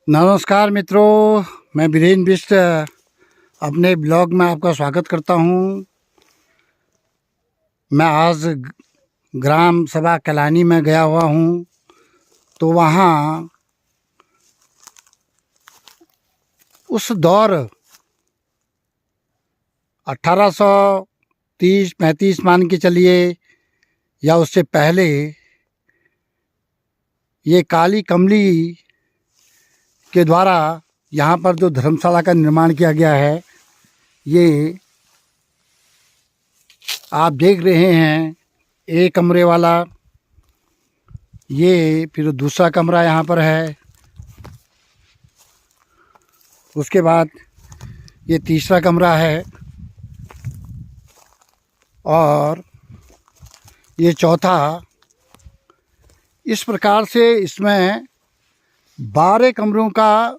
नमस्कार मित्रों, मैं बीरेन बिष्ट अपने ब्लॉग में आपका स्वागत करता हूं। मैं आज ग्राम सभा कैलानी में गया हुआ हूं, तो वहां उस दौर 1830-35 मान के चलिए या उससे पहले, ये काली कमली के द्वारा यहाँ पर जो धर्मशाला का निर्माण किया गया है, ये आप देख रहे हैं। एक कमरे वाला, ये फिर दूसरा कमरा यहाँ पर है, उसके बाद ये तीसरा कमरा है और ये चौथा। इस प्रकार से इसमें 12 कमरों का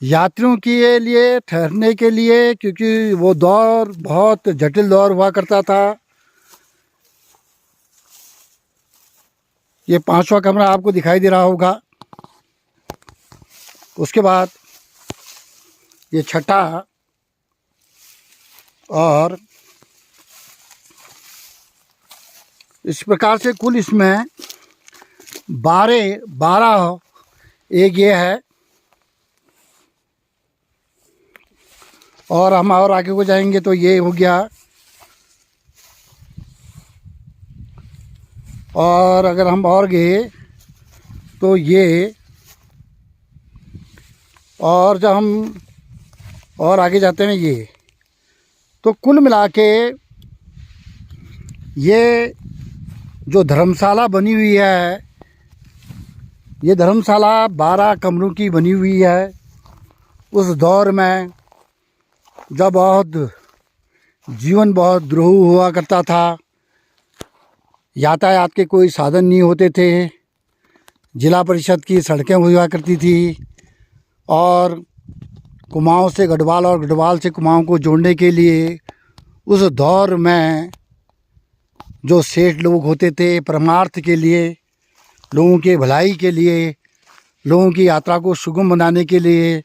यात्रियों के लिए ठहरने के लिए, क्योंकि वो दौर बहुत जटिल दौर हुआ करता था। ये 5वां कमरा आपको दिखाई दे रहा होगा। उसके बाद ये छठा और इस प्रकार से कुल इसमें 12 एक ये है। और हम और आगे को जाएंगे तो ये हो गया। और अगर हम और गए तो ये, और जब हम और आगे जाते हैं ये, तो कुल मिला के ये जो धर्मशाला बनी हुई है, ये धर्मशाला 12 कमरों की बनी हुई है। उस दौर में जब जीवन बहुत दुरूह हुआ करता था, यातायात के कोई साधन नहीं होते थे, जिला परिषद की सड़कें हुआ करती थी और कुमाऊं से गढ़वाल और गढ़वाल से कुमाऊं को जोड़ने के लिए उस दौर में जो सेठ लोग होते थे, परमार्थ के लिए, लोगों के भलाई के लिए, लोगों की यात्रा को सुगम बनाने के लिए,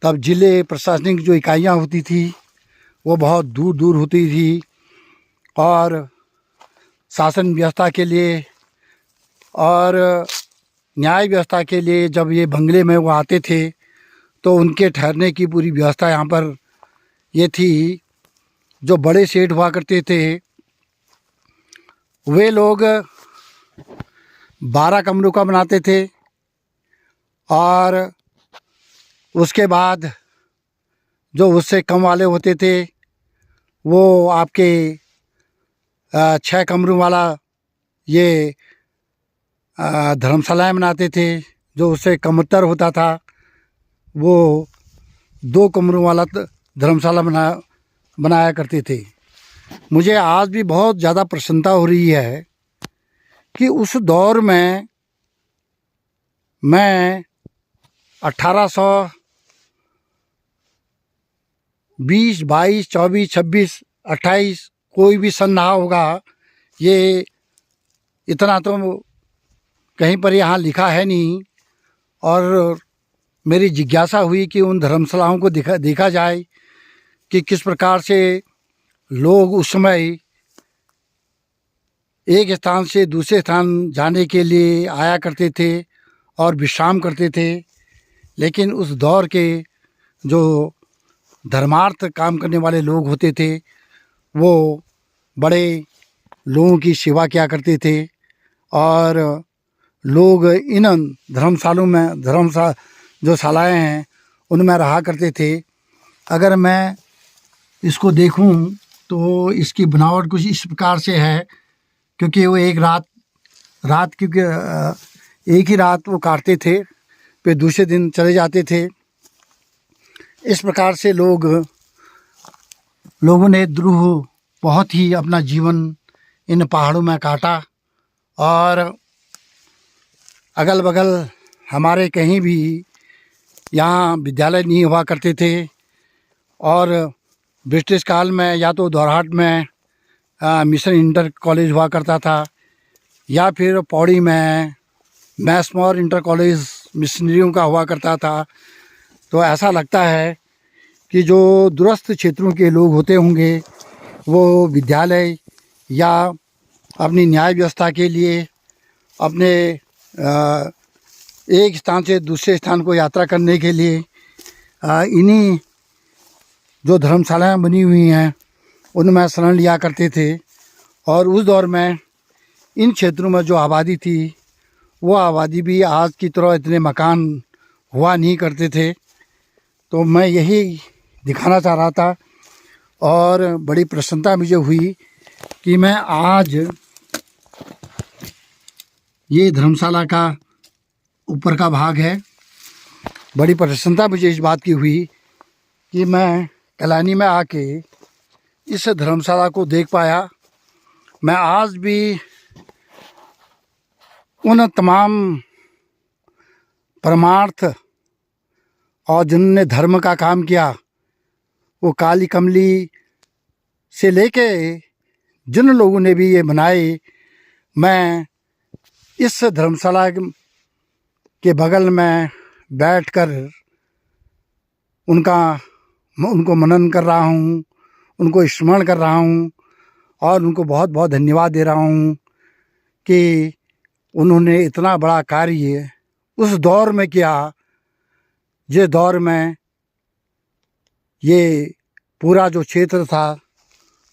तब जिले प्रशासनिक जो इकाइयाँ होती थी वो बहुत दूर दूर होती थी। और शासन व्यवस्था के लिए और न्याय व्यवस्था के लिए जब ये बंगले में वो आते थे तो उनके ठहरने की पूरी व्यवस्था यहाँ पर ये थी। जो बड़े सेठ हुआ करते थे वे लोग 12 कमरों का बनाते थे और उसके बाद जो उससे कम वाले होते थे वो आपके 6 कमरों वाला ये धर्मशालाएँ बनाते थे। जो उससे कमतर होता था वो 2 कमरों वाला धर्मशाला बनाया करते थे। मुझे आज भी बहुत ज़्यादा प्रसन्नता हो रही है कि उस दौर में मैं 1820, 22, 24, 26, 28, कोई भी सन रहा होगा, ये इतना तो कहीं पर यहाँ लिखा है नहीं। और मेरी जिज्ञासा हुई कि उन धर्मशालाओं को देखा जाए कि किस प्रकार से लोग उस समय एक स्थान से दूसरे स्थान जाने के लिए आया करते थे और विश्राम करते थे। लेकिन उस दौर के जो धर्मार्थ काम करने वाले लोग होते थे वो बड़े लोगों की सेवा किया करते थे और लोग इन धर्मशालों में जो शालाएँ हैं उनमें रहा करते थे। अगर मैं इसको देखूं तो इसकी बनावट कुछ इस प्रकार से है, क्योंकि वो एक क्योंकि एक ही रात वो काटते थे, फिर दूसरे दिन चले जाते थे। इस प्रकार से लोगों ने द्रोह बहुत ही अपना जीवन इन पहाड़ों में काटा। और अगल बगल हमारे कहीं भी यहाँ विद्यालय नहीं हुआ करते थे और ब्रिटिश काल में या तो दोरहाट में मिशन इंटर कॉलेज हुआ करता था या फिर पौड़ी में मैसमौर इंटर कॉलेज मिशनरियों का हुआ करता था। तो ऐसा लगता है कि जो दूरस्थ क्षेत्रों के लोग होते होंगे वो विद्यालय या अपनी न्याय व्यवस्था के लिए अपने एक स्थान से दूसरे स्थान को यात्रा करने के लिए इन्हीं जो धर्मशालाएँ बनी हुई हैं उनमें शरण लिया करते थे। और उस दौर में इन क्षेत्रों में जो आबादी थी वो आबादी भी आज की तरह इतने मकान हुआ नहीं करते थे। तो मैं यही दिखाना चाह रहा था और बड़ी प्रसन्नता मुझे हुई कि मैं आज ये धर्मशाला का ऊपर का भाग है। बड़ी प्रसन्नता मुझे इस बात की हुई कि मैं कलानी में आके इस धर्मशाला को देख पाया। मैं आज भी उन तमाम परमार्थ और जिन्होंने धर्म का काम किया वो काली कमली से लेके जिन लोगों ने भी ये बनाए, मैं इस धर्मशाला के बगल में बैठकर उनको मनन कर रहा हूँ, उनको स्मरण कर रहा हूँ और उनको बहुत बहुत धन्यवाद दे रहा हूँ कि उन्होंने इतना बड़ा कार्य उस दौर में किया जिस दौर में ये पूरा जो क्षेत्र था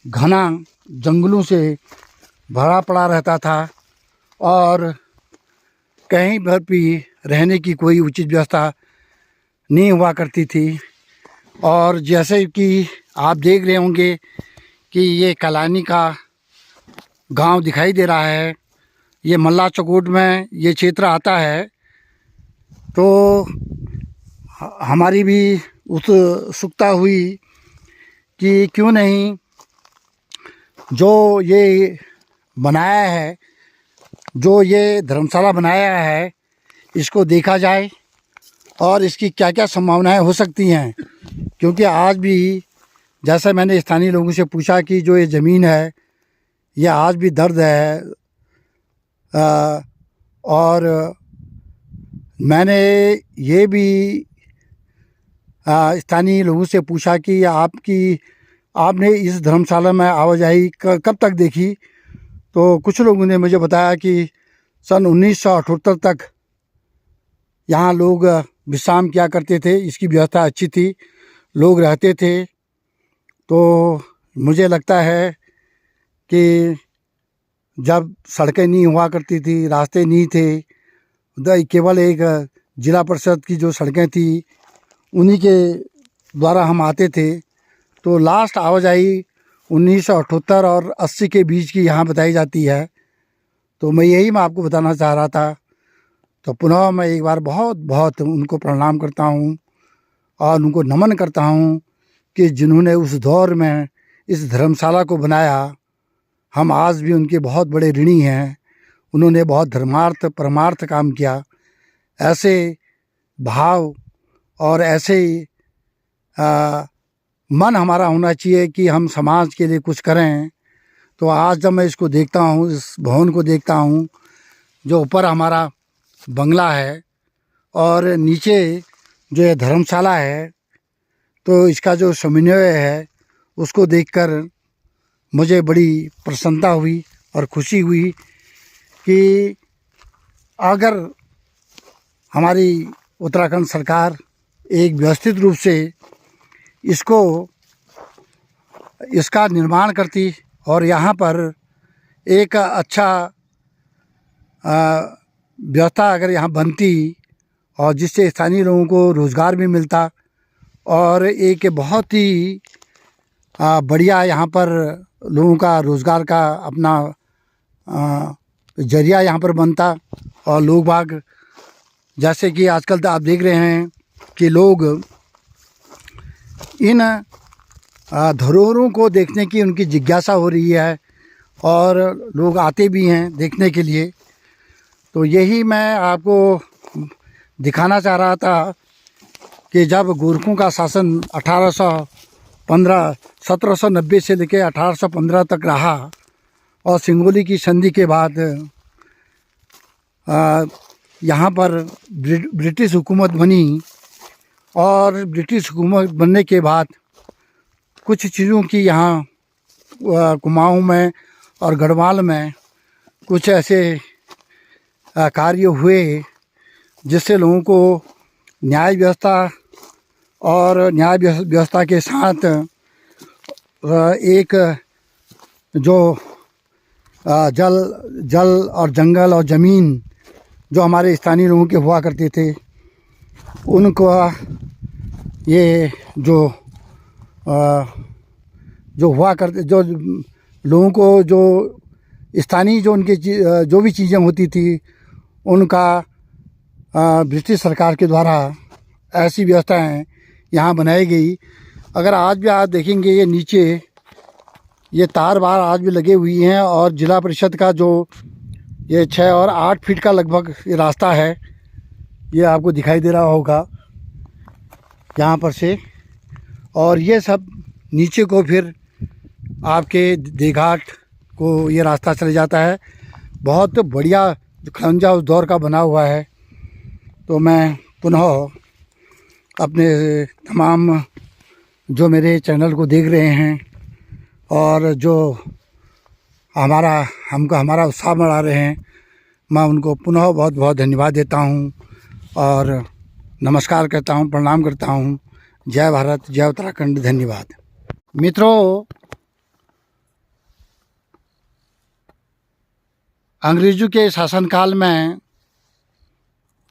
घना जंगलों से भरा पड़ा रहता था और कहीं पर भी रहने की कोई उचित व्यवस्था नहीं हुआ करती थी। और जैसे कि आप देख रहे होंगे कि ये कलानी का गांव दिखाई दे रहा है, ये मल्ला चकोट में ये क्षेत्र आता है। तो हमारी भी उत्सुकता हुई कि क्यों नहीं जो ये बनाया है, जो ये धर्मशाला बनाया है, इसको देखा जाए और इसकी क्या क्या संभावनाएं हो सकती हैं। क्योंकि आज भी जैसा मैंने स्थानीय लोगों से पूछा कि जो ये ज़मीन है ये आज भी दर्द है। और मैंने ये भी स्थानीय लोगों से पूछा कि आपने इस धर्मशाला में आवाजाही कब तक देखी। तो कुछ लोगों ने मुझे बताया कि सन 1978 तक यहाँ लोग विश्राम किया करते थे, इसकी व्यवस्था अच्छी थी, लोग रहते थे। तो मुझे लगता है कि जब सड़कें नहीं हुआ करती थी, रास्ते नहीं थे, केवल एक ज़िला परिषद की जो सड़कें थी उन्हीं के द्वारा हम आते थे। तो लास्ट आवाजाही 1978 और 80 के बीच की यहाँ बताई जाती है। तो मैं आपको बताना चाह रहा था। तो पुनः मैं एक बार बहुत बहुत उनको प्रणाम करता हूँ और उनको नमन करता हूँ कि जिन्होंने उस दौर में इस धर्मशाला को बनाया। हम आज भी उनके बहुत बड़े ऋणी हैं। उन्होंने बहुत धर्मार्थ परमार्थ काम किया। ऐसे भाव और ऐसे मन हमारा होना चाहिए कि हम समाज के लिए कुछ करें। तो आज जब मैं इसको देखता हूँ, इस भवन को देखता हूँ, जो ऊपर हमारा बंगला है और नीचे जो ये धर्मशाला है, तो इसका जो समन्वय है उसको देखकर मुझे बड़ी प्रसन्नता हुई और खुशी हुई कि अगर हमारी उत्तराखंड सरकार एक व्यवस्थित रूप से इसका निर्माण करती और यहाँ पर एक अच्छा व्यवस्था अगर यहाँ बनती और जिससे स्थानीय लोगों को रोज़गार भी मिलता और एक बहुत ही बढ़िया यहाँ पर लोगों का रोज़गार का अपना जरिया यहाँ पर बनता। और लोग बाग जैसे कि आजकल तो आप देख रहे हैं कि लोग इन धरोहरों को देखने की उनकी जिज्ञासा हो रही है और लोग आते भी हैं देखने के लिए। तो यही मैं आपको दिखाना चाह रहा था कि जब गोरखों का शासन 1790 से लेकर 1815 तक रहा और सिंगोली की संधि के बाद यहाँ पर ब्रिटिश हुकूमत बनी और ब्रिटिश हुकूमत बनने के बाद कुछ चीज़ों की यहाँ कुमाऊं में और गढ़वाल में कुछ ऐसे कार्य हुए जिससे लोगों को न्याय व्यवस्था और न्याय व्यवस्था के साथ एक जो जल और जंगल और ज़मीन जो हमारे स्थानीय लोगों के हुआ करते थे, उनको ये जो हुआ करते, जो लोगों को जो स्थानीय जो उनके जो भी चीज़ें होती थी उनका ब्रिटिश सरकार के द्वारा ऐसी व्यवस्थाएं यहाँ बनाई गई। अगर आज भी आप देखेंगे ये नीचे ये तार बार आज भी लगे हुई हैं और जिला परिषद का जो ये 6 और 8 फीट का लगभग ये रास्ता है, ये आपको दिखाई दे रहा होगा यहाँ पर से। और ये सब नीचे को फिर आपके देघाट को ये रास्ता चले जाता है। बहुत बढ़िया खंजा उस दौर का बना हुआ है। तो मैं पुनः अपने तमाम जो मेरे चैनल को देख रहे हैं और जो हमारा उत्साह बढ़ा रहे हैं, मैं उनको पुनः बहुत बहुत धन्यवाद देता हूं और नमस्कार करता हूं, प्रणाम करता हूं। जय भारत, जय उत्तराखंड, धन्यवाद। मित्रों, अंग्रेज़ों के शासनकाल में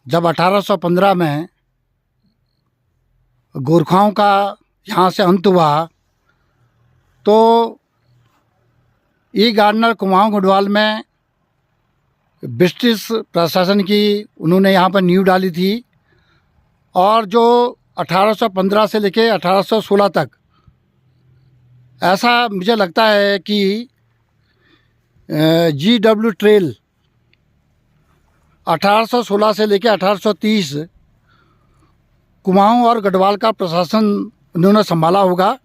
जब 1815 में गोरखाओं का यहाँ से अंत हुआ तो ई गार्डनर कुमाऊं गढ़वाल में ब्रिटिश प्रशासन की उन्होंने यहाँ पर नींव डाली थी। और जो 1815 से लेके 1816 तक, ऐसा मुझे लगता है कि GW ट्रेल 1816 से लेके 1830 कुमाऊं और गढ़वाल का प्रशासन उन्होंने संभाला होगा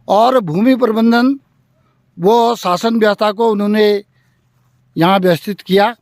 और भूमि प्रबंधन वो शासन व्यवस्था को उन्होंने यहाँ व्यवस्थित किया।